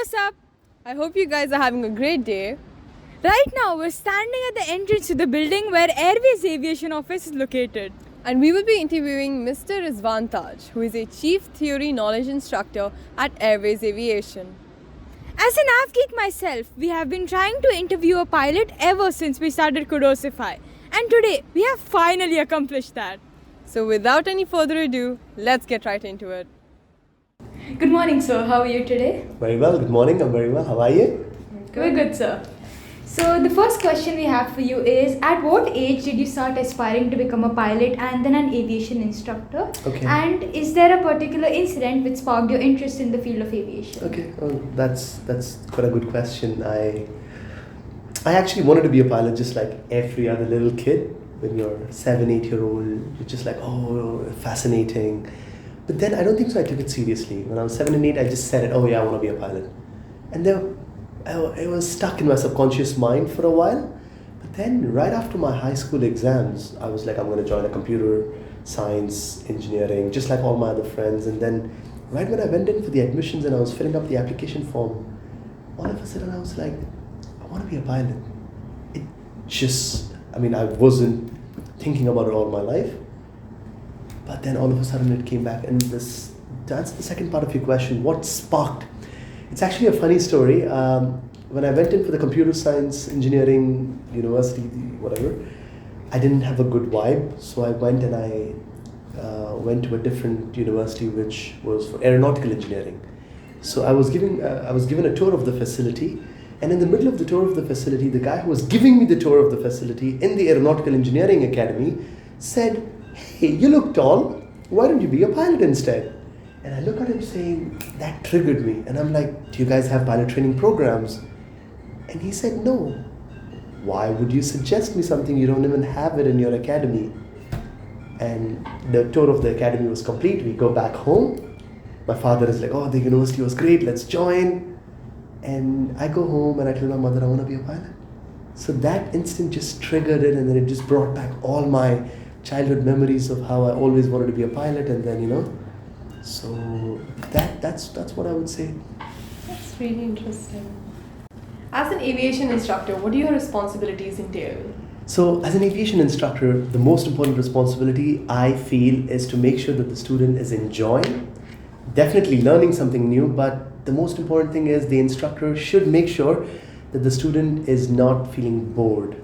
what's up? I hope you guys are having a great day. Right now, we're standing at the entrance to the building where Airways Aviation Office is located. And we will be interviewing Mr. Rizwan Taj, who is a Chief Theory Knowledge Instructor at Airways Aviation. As an av geek myself, we have been trying to interview a pilot ever since we started Kudosify. And today, we have finally accomplished that. So without any further ado, let's get right into it. Good morning, sir. How are you today? Very well. Good morning. I'm very well. How are you? We're good, sir. So the first question we have for you is, at what age did you start aspiring to become a pilot and then an aviation instructor? Okay. And is there a particular incident which sparked your interest in the field of aviation? Okay. Well, that's quite a good question. I actually wanted to be a pilot just like every other little kid. When you're 7, 8-year-old, you're just like, oh, fascinating. But then I don't think so I took it seriously. When I was 7 and 8, I just said it, oh yeah, I want to be a pilot. And then it was stuck in my subconscious mind for a while. But then right after my high school exams, I was like, I'm going to join a computer science, engineering, just like all my other friends. And then right when I went in for the admissions and I was filling up the application form, all of a sudden I was like, I want to be a pilot. It just, I wasn't thinking about it all my life. But then all of a sudden it came back. And to answer the second part of your question, what sparked? It's actually a funny story. When I went in for the computer science engineering university, whatever, I didn't have a good vibe. So I went and I went to a different university which was for aeronautical engineering. So I was given a tour of the facility. And in the middle of the tour of the facility, the guy who was giving me the tour of the facility in the Aeronautical Engineering Academy said, hey, you look tall, why don't you be a pilot instead? And I look at him saying, that triggered me. And I'm like, do you guys have pilot training programs? And he said, no. Why would you suggest me something you don't even have it in your academy? And the tour of the academy was complete. We go back home. My father is like, oh, the university was great, let's join. And I go home and I tell my mother I want to be a pilot. So that instant just triggered it, and then it just brought back all my childhood memories of how I always wanted to be a pilot. And then so that's what I would say. That's really interesting. As an aviation instructor, what do your responsibilities entail? So as an aviation instructor, the most important responsibility I feel is to make sure that the student is enjoying, definitely learning something new, but the most important thing is the instructor should make sure that the student is not feeling bored,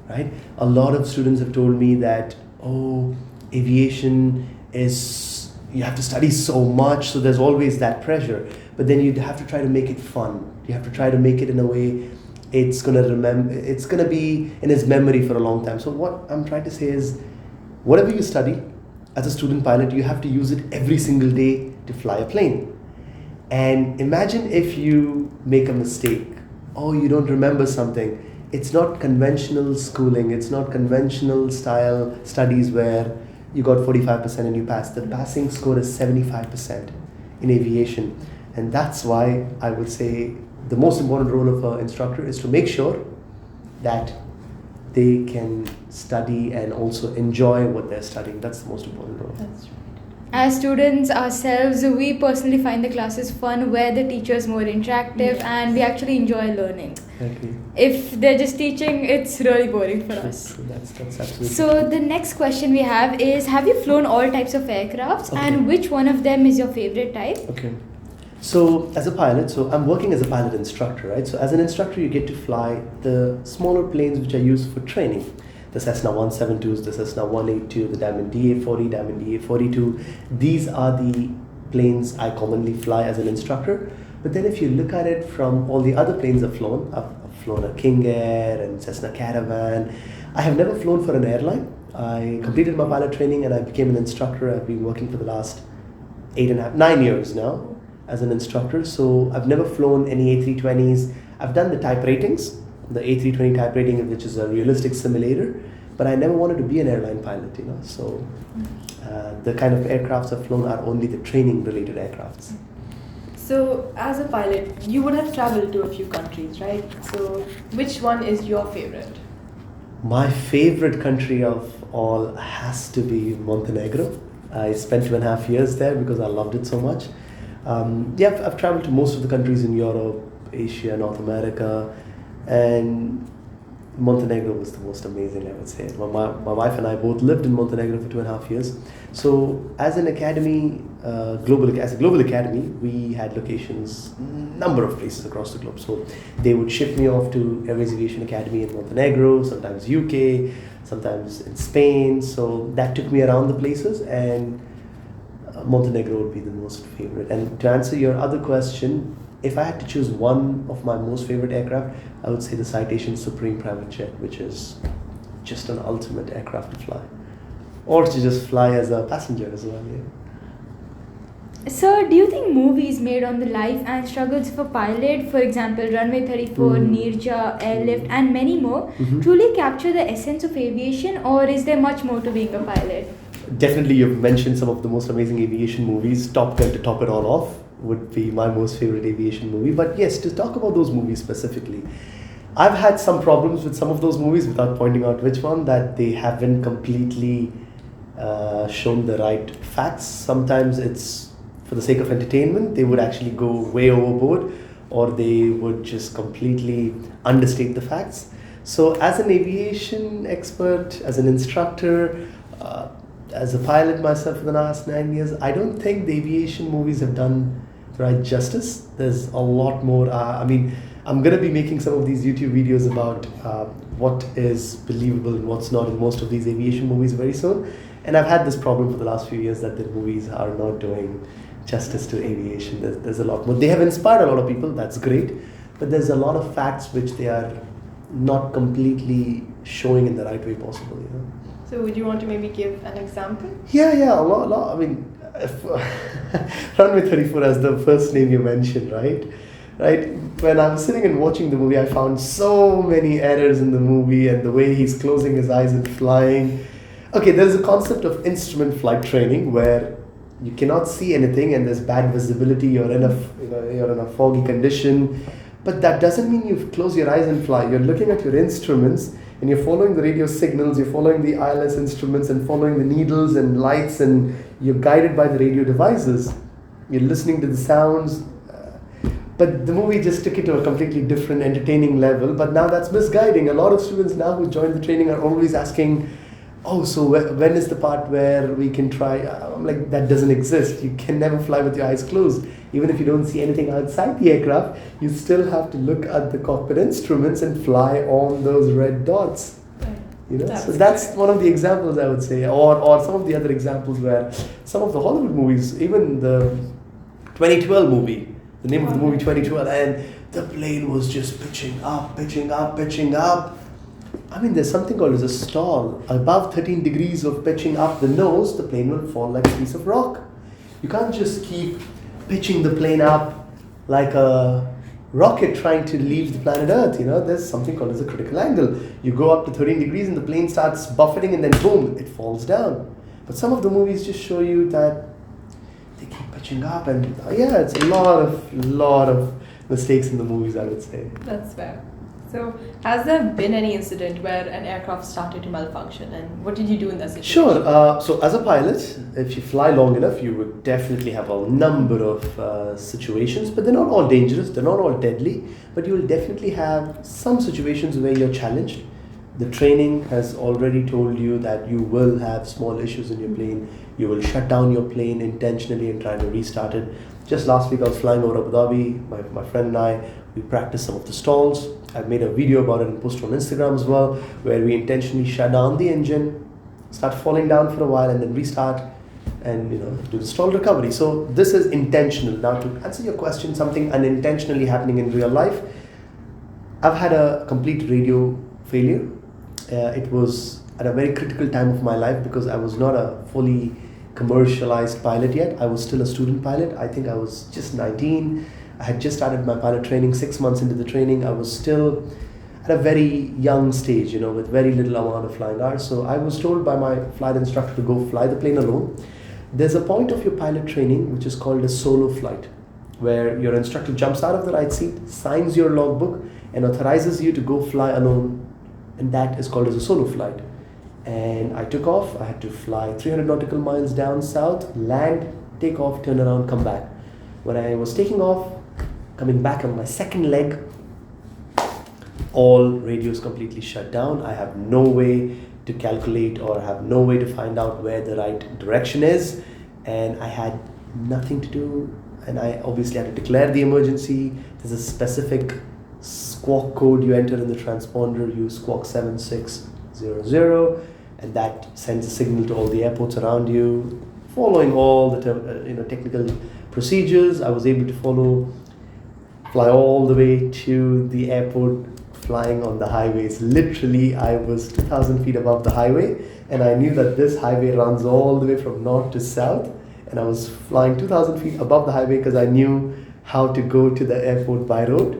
right? A lot of students have told me that, oh, aviation is, you have to study so much, so there's always that pressure. But then you have to try to make it fun. You have to try to make it in a way it's gonna be in his memory for a long time. So what I'm trying to say is, whatever you study as a student pilot, you have to use it every single day to fly a plane. And imagine if you make a mistake, or you don't remember something. It's not conventional schooling, it's not conventional style studies where you got 45% and you passed. The passing score is 75% in aviation. And that's why I would say the most important role of an instructor is to make sure that they can study and also enjoy what they're studying. That's the most important role. That's right. As students ourselves, we personally find the classes fun where the teacher is more interactive and we actually enjoy learning. Exactly. If they're just teaching, it's really boring for True, us. true. That's absolutely So true. the next question we have is, have you flown all types of aircrafts, Okay. and which one of them is your favorite type? Okay. So as a pilot, so I'm working as a pilot instructor, right? So as an instructor, you get to fly the smaller planes which are used for training. The Cessna 172s, the Cessna 182, the Diamond DA-40, Diamond DA-42. These are the planes I commonly fly as an instructor. But then if you look at it from all the other planes I've flown a King Air and Cessna Caravan. I have never flown for an airline. I completed my pilot training and I became an instructor. I've been working for the last 9 years now as an instructor. So I've never flown any A320s. I've done the type ratings, the A320 type rating, which is a realistic simulator, but I never wanted to be an airline pilot, So the kind of aircrafts I've flown are only the training related aircrafts. So, as a pilot, you would have traveled to a few countries, right? So, which one is your favorite? My favorite country of all has to be Montenegro. I spent 2.5 years there because I loved it so much. I've traveled to most of the countries in Europe, Asia, North America, and Montenegro was the most amazing, I would say. My wife and I both lived in Montenegro for 2.5 years. So, as an academy, as a global academy, we had locations, number of places across the globe. So, they would ship me off to Airways Aviation Academy in Montenegro, sometimes UK, sometimes in Spain. So, that took me around the places, and Montenegro would be the most favorite. And to answer your other question, if I had to choose one of my most favorite aircraft, I would say the Citation Supreme private jet, which is just an ultimate aircraft to fly. Or to just fly as a passenger as well. Yeah. So, do you think movies made on the life and struggles of a pilot, for example, Runway 34, Neerja, Airlift, and many more, truly capture the essence of aviation, or is there much more to being a pilot? Definitely, you've mentioned some of the most amazing aviation movies. Top Gun, to top it all off, would be my most favorite aviation movie. But yes, to talk about those movies specifically, I've had some problems with some of those movies, without pointing out which one, that they haven't completely shown the right facts. Sometimes it's for the sake of entertainment, they would actually go way overboard, or they would just completely understate the facts. So, as an aviation expert, as an instructor, as a pilot myself for the last 9 years, I don't think the aviation movies have done the right justice. There's a lot more. I'm going to be making some of these YouTube videos about what is believable and what's not in most of these aviation movies very soon. And I've had this problem for the last few years that the movies are not doing justice to aviation. There's a lot more. They have inspired a lot of people, that's great. But there's a lot of facts which they are not completely showing in the right way possible. So would you want to maybe give an example? Yeah, a lot. I mean, Runway 34 as the first name you mentioned, right? When I was sitting and watching the movie, I found so many errors in the movie and the way he's closing his eyes and flying. Okay, there's a concept of instrument flight training where you cannot see anything and there's bad visibility. You're in a foggy condition, but that doesn't mean you close your eyes and fly. You're looking at your instruments and you're following the radio signals. You're following the ILS instruments and following the needles and lights, and you're guided by the radio devices. You're listening to the sounds. But the movie just took it to a completely different entertaining level. But now that's misguiding. A lot of students now who join the training are always asking, oh, so when is the part where we can try? I'm like, that doesn't exist. You can never fly with your eyes closed. Even if you don't see anything outside the aircraft, you still have to look at the cockpit instruments and fly on those red dots. So that's one of the examples I would say. Or some of the other examples where some of the Hollywood movies, even the 2012 movie, the name of the movie 2012, and the plane was just pitching up. I mean, there's something called as a stall. Above 13 degrees of pitching up the nose, the plane will fall like a piece of rock. You can't just keep pitching the plane up like a rocket trying to leave the planet Earth. There's something called as a critical angle. You go up to 13 degrees and the plane starts buffeting and then boom, it falls down. But some of the movies just show you that they keep pitching up, and it's a lot of mistakes in the movies, I would say. That's fair. So, has there been any incident where an aircraft started to malfunction, and what did you do in that situation? Sure. So, as a pilot, if you fly long enough, you would definitely have a number of situations, but they're not all dangerous, they're not all deadly, but you will definitely have some situations where you're challenged. The training has already told you that you will have small issues in your plane. You will shut down your plane intentionally and try to restart it. Just last week, I was flying over Abu Dhabi. My friend and I, we practiced some of the stalls. I've made a video about it and posted on Instagram as well, where we intentionally shut down the engine, start falling down for a while, and then restart and do the stall recovery. So this is intentional. Now, to answer your question, something unintentionally happening in real life, I've had a complete radio failure. It was at a very critical time of my life because I was not a fully commercialized pilot yet. I was still a student pilot. I think I was just 19. I had just started my pilot training. 6 months into the training, I was still at a very young stage, with very little amount of flying hours. So I was told by my flight instructor to go fly the plane alone. There's a point of your pilot training which is called a solo flight, where your instructor jumps out of the right seat, signs your logbook, and authorizes you to go fly alone. And that is called as a solo flight. And I took off. I had to fly 300 nautical miles down south, land, take off, turn around, come back. When I was taking off, coming back on my second leg, all radios completely shut down. I have no way to calculate or have no way to find out where the right direction is, and I had nothing to do, and I obviously had to declare the emergency. There's a specific squawk code you enter in the transponder. You squawk 7600, and that sends a signal to all the airports around you. Following all the technical procedures, I was able to fly all the way to the airport, flying on the highways. Literally, I was 2,000 feet above the highway, and I knew that this highway runs all the way from north to south, and I was flying 2,000 feet above the highway because I knew how to go to the airport by road,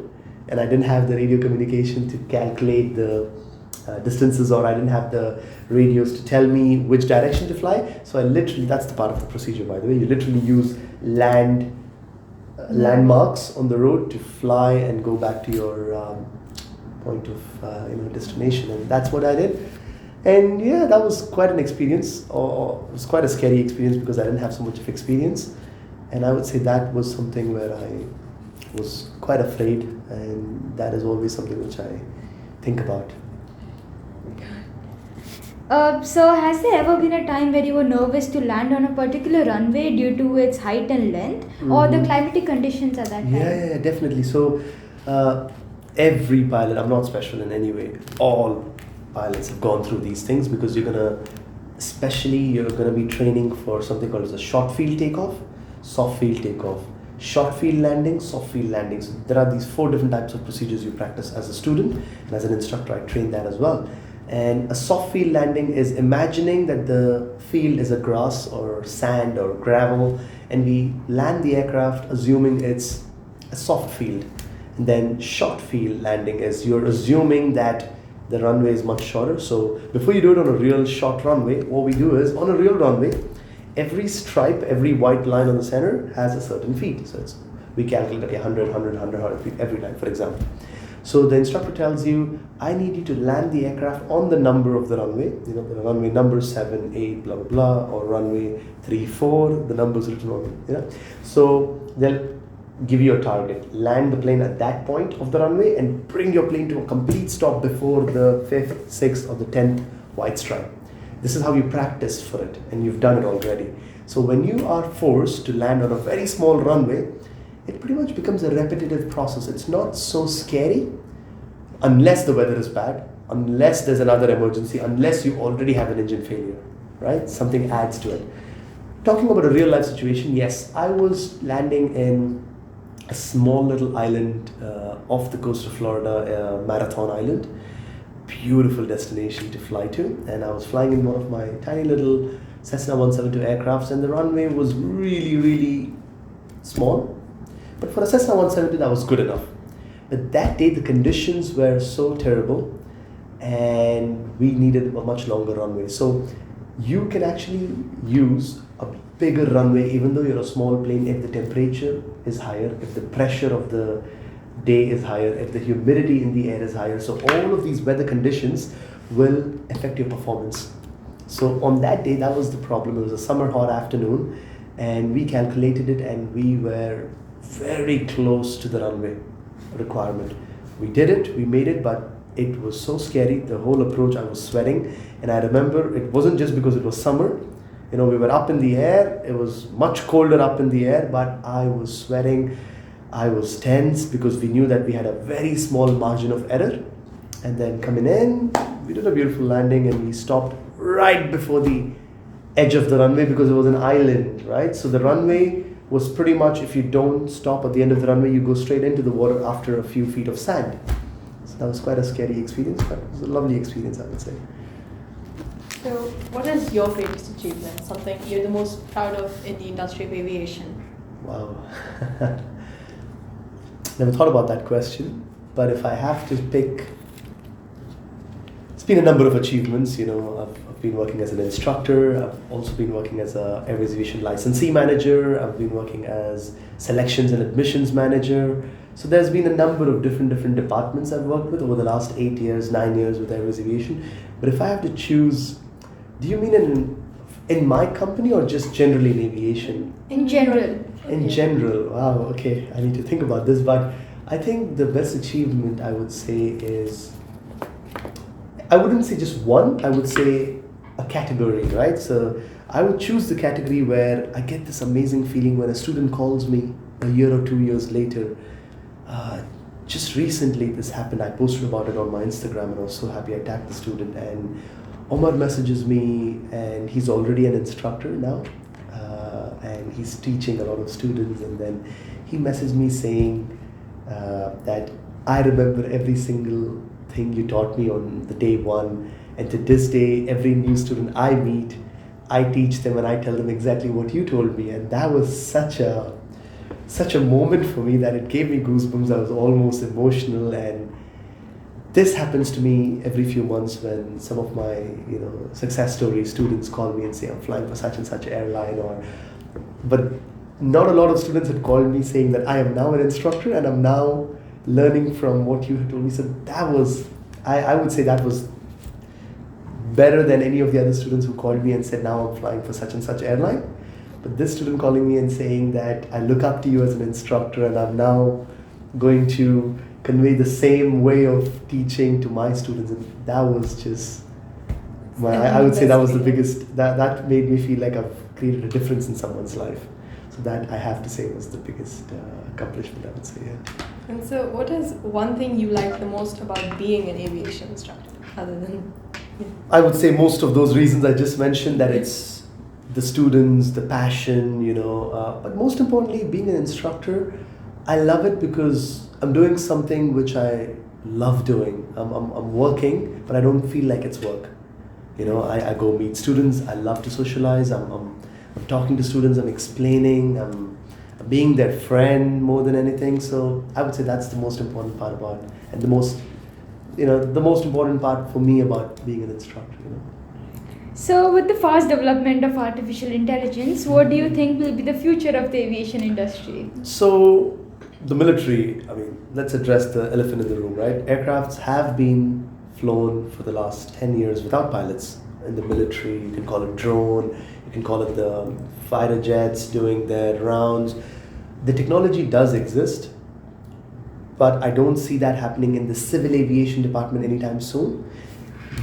and I didn't have the radio communication to calculate the distances, or I didn't have the radios to tell me which direction to fly. So I literally, that's the part of the procedure, by the way, you literally use landmarks on the road to fly and go back to your point of destination, and that's what I did. And yeah, that was quite an experience, or it was quite a scary experience because I didn't have so much of experience, and I would say that was something where I was quite afraid, and that is always something which I think about. So has there ever been a time where you were nervous to land on a particular runway due to its height and length, or the climatic conditions at that time? Yeah, definitely. So every pilot, I'm not special in any way, all pilots have gone through these things, because you're gonna be training for something called as a short field takeoff, soft field takeoff, short field landing, soft field landing. So there are these 4 different types of procedures you practice as a student, and as an instructor I trained that as well. And a soft field landing is imagining that the field is a grass or sand or gravel, and we land the aircraft assuming it's a soft field. And then short field landing is you're assuming that the runway is much shorter. So before you do it on a real short runway, what we do is, on a real runway, every stripe, every white line on the center has a certain feet. So we calculate 100 feet every time, for example. So the instructor tells you, I need you to land the aircraft on the number of the runway, the runway number 7, 8, blah, blah, blah, or runway 3, 4, the numbers written on it. So they'll give you a target, land the plane at that point of the runway, and bring your plane to a complete stop before the 5th, 6th, or the 10th white stripe. This is how you practice for it, and you've done it already. So when you are forced to land on a very small runway, it pretty much becomes a repetitive process. It's not so scary unless the weather is bad, unless there's another emergency, unless you already have an engine failure, right? Something adds to it. Talking about a real life situation, yes, I was landing in a small little island off the coast of Florida, Marathon Island. Beautiful destination to fly to, and I was flying in one of my tiny little Cessna 172 aircrafts, and the runway was really, really small. But for a Cessna 170, that was good enough. But that day, the conditions were so terrible, and we needed a much longer runway. So you can actually use a bigger runway, even though you're a small plane, if the temperature is higher, if the pressure of the day is higher, if the humidity in the air is higher. So all of these weather conditions will affect your performance. So on that day, that was the problem. It was a summer hot afternoon, and we calculated it, and we were very close to the runway requirement. We did it, we made it, but it was so scary. The whole approach, I was sweating, and I remember it wasn't just because it was summer. We were up in the air. It was much colder up in the air, but I was sweating. I was tense because we knew that we had a very small margin of error. And then coming in, we did a beautiful landing, and we stopped right before the edge of the runway because it was an island, right? So the runway was pretty much, if you don't stop at the end of the runway, you go straight into the water after a few feet of sand. So that was quite a scary experience, but it was a lovely experience, I would say. So, what is your greatest achievement? Something you're the most proud of in the industry of aviation? Wow. Never thought about that question, but if I have to pick, it's been a number of achievements. I've been working as an instructor. I've also been working as a airways aviation licensee manager. I've been working as selections and admissions manager. So there's been a number of different departments I've worked with over the last 8 years, 9 years with airways aviation. But if I have to choose, do you mean In my company or just generally in aviation? In general. In general, wow, okay, I need to think about this, but I think the best achievement I would say is, I wouldn't say just one, I would say a category, right? So I would choose the category where I get this amazing feeling when a student calls me a year or 2 years later. Just recently this happened, I posted about it on my Instagram and I was so happy I tagged the student, and Omar messages me and he's already an instructor now. And he's teaching a lot of students, and then he messaged me saying that I remember every single thing you taught me on the day one, and to this day every new student I meet I teach them and I tell them exactly what you told me. And that was such a moment for me that it gave me goosebumps. I was almost emotional, and this happens to me every few months when some of my success story students call me and say I'm flying for such and such airline, but not a lot of students had called me saying that I am now an instructor and I'm now learning from what you had told me. So that was, I would say that was better than any of the other students who called me and said now I'm flying for such and such airline. But this student calling me and saying that I look up to you as an instructor and I'm now going to convey the same way of teaching to my students, and that was just I would say that was the biggest, that made me feel like I've created a difference in someone's life. So that I have to say was the biggest accomplishment, I would say. Yeah. And so, what is one thing you like the most about being an aviation instructor, other than? I would say most of those reasons I just mentioned, that it's the students, the passion, but most importantly, being an instructor, I love it because I'm doing something which I love doing. I'm working, but I don't feel like it's work. I go meet students, I love to socialize, I'm talking to students, I'm explaining, I'm being their friend more than anything. So I would say that's the most important part about, and the most important part for me about being an instructor. So, with the fast development of artificial intelligence, what do you think will be the future of the aviation industry? So, the military, let's address the elephant in the room, right? Aircrafts have been flown for the last 10 years without pilots. In the military, you can call it drone, you can call it the fighter jets doing their rounds. The technology does exist, but I don't see that happening in the civil aviation department anytime soon,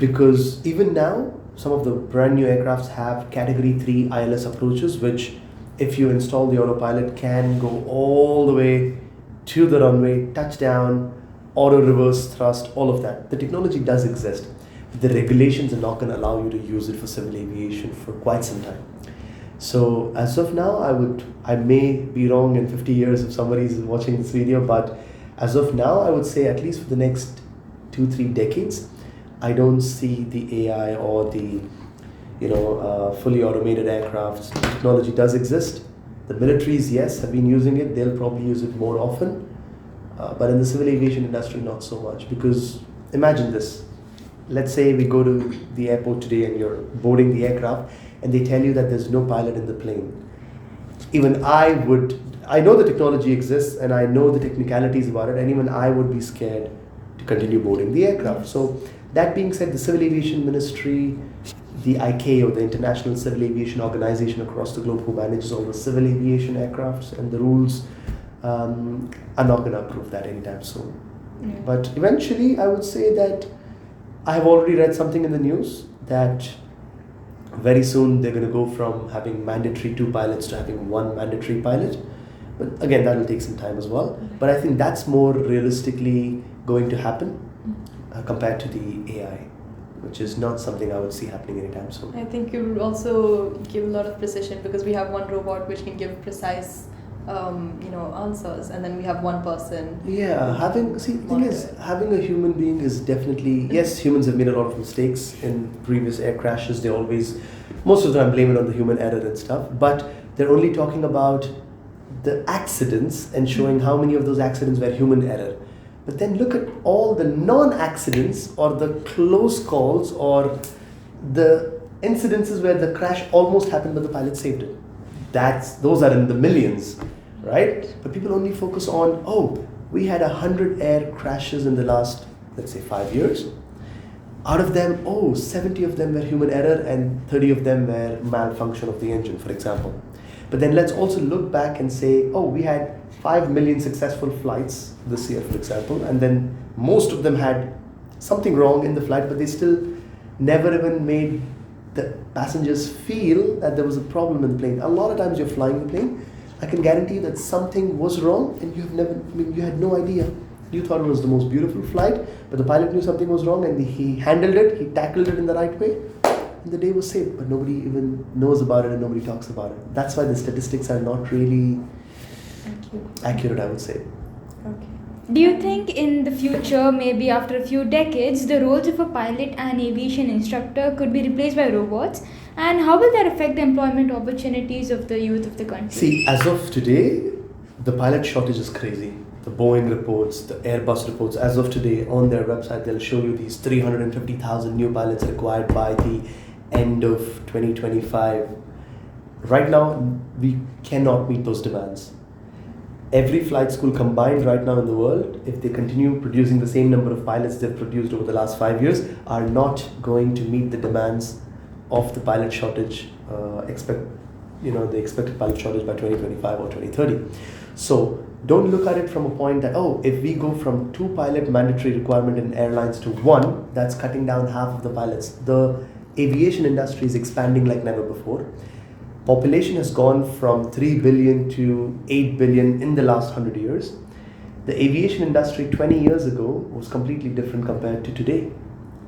because even now, some of the brand new aircrafts have category 3 ILS approaches, which if you install the autopilot can go all the way to the runway, touchdown, auto reverse thrust, all of that. The technology does exist. The regulations are not going to allow you to use it for civil aviation for quite some time. So as of now, I may be wrong in 50 years if somebody is watching this video, but as of now, I would say at least for the next 2-3 decades, I don't see the AI or the fully automated aircrafts. The technology does exist. The militaries, yes, have been using it. They'll probably use it more often. But in the civil aviation industry, not so much. Because imagine this. Let's say we go to the airport today and you're boarding the aircraft and they tell you that there's no pilot in the plane. Even I know the technology exists and I know the technicalities about it, and even I would be scared to continue boarding the aircraft. So that being said, the Civil Aviation Ministry, the ICAO, the International Civil Aviation Organization across the globe, who manages all the civil aviation aircrafts and the rules, are not going to approve that anytime soon. But eventually, I would say that I have already read something in the news that very soon they're going to go from having mandatory 2 pilots to having 1 mandatory pilot. But again, that will take some time as well. But I think that's more realistically going to happen compared to the AI, which is not something I would see happening anytime soon. I think it would also give a lot of precision, because we have one robot which can give precise answers, and then we have one person. Yeah, the thing is, having a human being is definitely, yes, humans have made a lot of mistakes in previous air crashes. They always, most of the time, blame it on the human error and stuff, but they're only talking about the accidents and showing how many of those accidents were human error. But then look at all the non-accidents or the close calls or the incidences where the crash almost happened but the pilot saved it. Those are in the millions, right? But people only focus on, we had 100 air crashes in the last, let's say, 5 years. Out of them, 70 of them were human error and 30 of them were malfunction of the engine, for example. But then let's also look back and say, we had 5 million successful flights this year, for example, and then most of them had something wrong in the flight, but they still never even made the passengers feel that there was a problem in the plane. A lot of times you're flying the plane, I can guarantee you that something was wrong and you had no idea. You thought it was the most beautiful flight, but the pilot knew something was wrong and he handled it, he tackled it in the right way, and the day was saved, but nobody even knows about it and nobody talks about it. That's why the statistics are not really accurate, I would say. Okay. Do you think in the future, maybe after a few decades, the roles of a pilot and aviation instructor could be replaced by robots? And how will that affect the employment opportunities of the youth of the country? See, as of today, the pilot shortage is crazy. The Boeing reports, the Airbus reports, as of today on their website, they'll show you these 350,000 new pilots required by the end of 2025. Right now, we cannot meet those demands. Every flight school combined right now in the world, if they continue producing the same number of pilots they've produced over the last 5 years, are not going to meet the demands of the pilot shortage, the expected pilot shortage by 2025 or 2030. So don't look at it from a point that, if we go from 2 pilot mandatory requirement in airlines to 1, that's cutting down half of the pilots. The aviation industry is expanding like never before. Population has gone from 3 billion to 8 billion in the last 100 years. The aviation industry 20 years ago was completely different compared to today.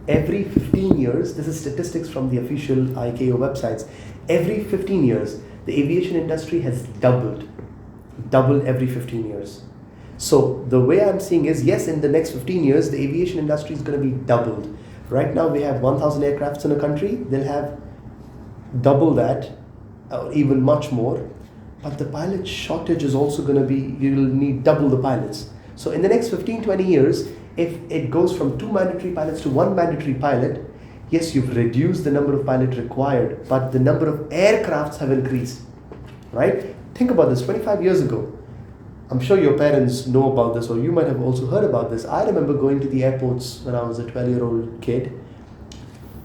Every 15 years, this is statistics from the official ICAO websites, every 15 years, the aviation industry has doubled every 15 years. So the way I'm seeing is, yes, in the next 15 years, the aviation industry is going to be doubled. Right now, we have 1,000 aircrafts in a country. They'll have double that, or even much more. But the pilot shortage is also going to be, you'll need double the pilots. So in the next 15, 20 years, if it goes from 2 mandatory pilots to 1 mandatory pilot, yes, you've reduced the number of pilots required, but the number of aircrafts have increased, right? Think about this, 25 years ago, I'm sure your parents know about this, or you might have also heard about this. I remember going to the airports when I was a 12-year-old kid.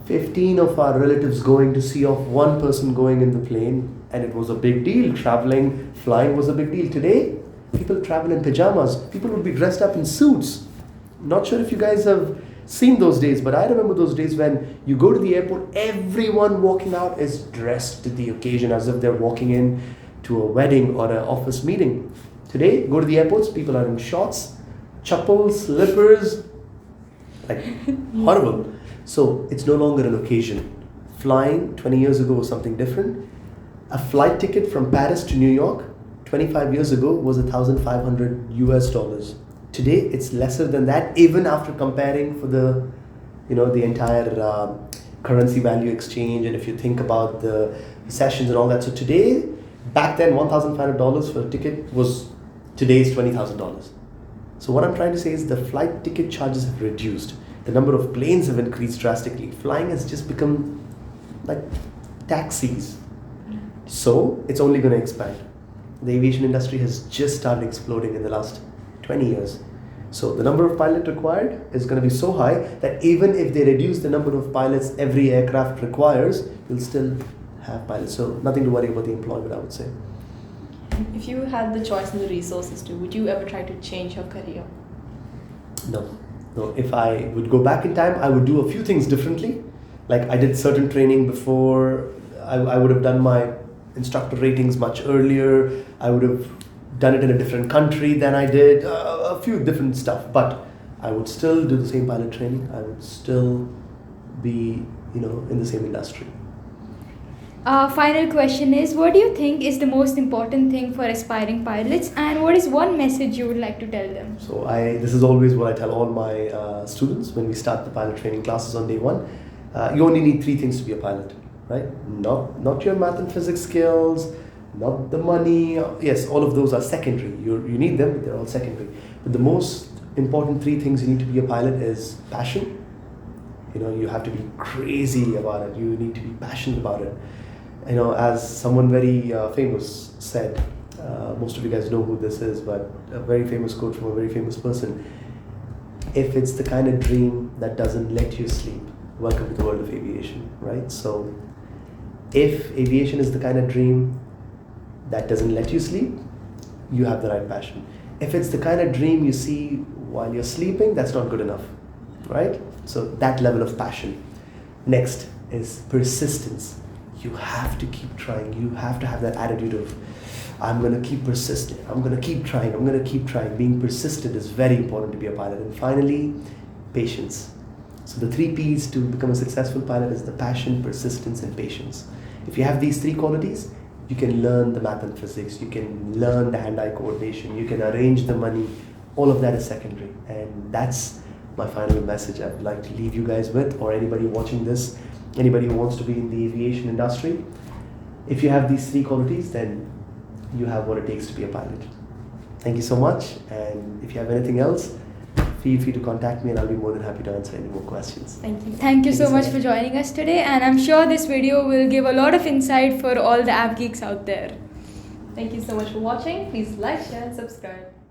15 of our relatives going to see off one person going in the plane, and it was a big deal. Flying was a big deal. Today, people travel in pajamas. People would be dressed up in suits. Not sure if you guys have seen those days, but I remember those days when you go to the airport, everyone walking out is dressed to the occasion as if they're walking in to a wedding or an office meeting. Today, go to the airports, people are in shorts, chappals, slippers, like horrible. So it's no longer an occasion. Flying 20 years ago was something different. A flight ticket from Paris to New York 25 years ago was $1,500 US. Today it's lesser than that, even after comparing for the entire currency value exchange, and if you think about the sessions and all that. So today, back then $1,500 for a ticket was today's $20,000. So what I'm trying to say is the flight ticket charges have reduced. The number of planes have increased drastically. Flying has just become like taxis. So it's only going to expand. The aviation industry has just started exploding in the last 20 years. So the number of pilots required is going to be so high that even if they reduce the number of pilots every aircraft requires, you'll still have pilots. So nothing to worry about the employment, I would say. If you had the choice and the resources to, would you ever try to change your career? No. If I would go back in time, I would do a few things differently. Like I did certain training before. I would have done my instructor ratings much earlier. I would have done it in a different country than I did. A few different stuff. But I would still do the same pilot training. I would still be, in the same industry. Our final question is, what do you think is the most important thing for aspiring pilots, and what is one message you would like to tell them? So this is always what I tell all my students when we start the pilot training classes on day one. You only need 3 things to be a pilot, right? Not your math and physics skills, not the money. Yes, all of those are secondary. You need them, but they're all secondary. But the most important 3 things you need to be a pilot is passion. You have to be crazy about it. You need to be passionate about it. As someone very famous said, most of you guys know who this is, but a very famous quote from a very famous person: if it's the kind of dream that doesn't let you sleep, welcome to the world of aviation, right? So if aviation is the kind of dream that doesn't let you sleep, you have the right passion. If it's the kind of dream you see while you're sleeping, that's not good enough, right? So that level of passion. Next is persistence. You have to keep trying. You have to have that attitude of, I'm going to keep persisting. I'm going to keep trying. I'm going to keep trying. Being persistent is very important to be a pilot. And finally, patience. So the 3 P's to become a successful pilot is the passion, persistence, and patience. If you have these 3 qualities, you can learn the math and physics, you can learn the hand-eye coordination, you can arrange the money. All of that is secondary. And that's my final message I'd like to leave you guys with, or anybody watching this, anybody who wants to be in the aviation industry. If you have these 3 qualities, then you have what it takes to be a pilot. Thank you so much. And if you have anything else, feel free to contact me and I'll be more than happy to answer any more questions. Thank you. Thank you so much for joining us today, and I'm sure this video will give a lot of insight for all the app geeks out there. Thank you so much for watching. Please like, share, and subscribe.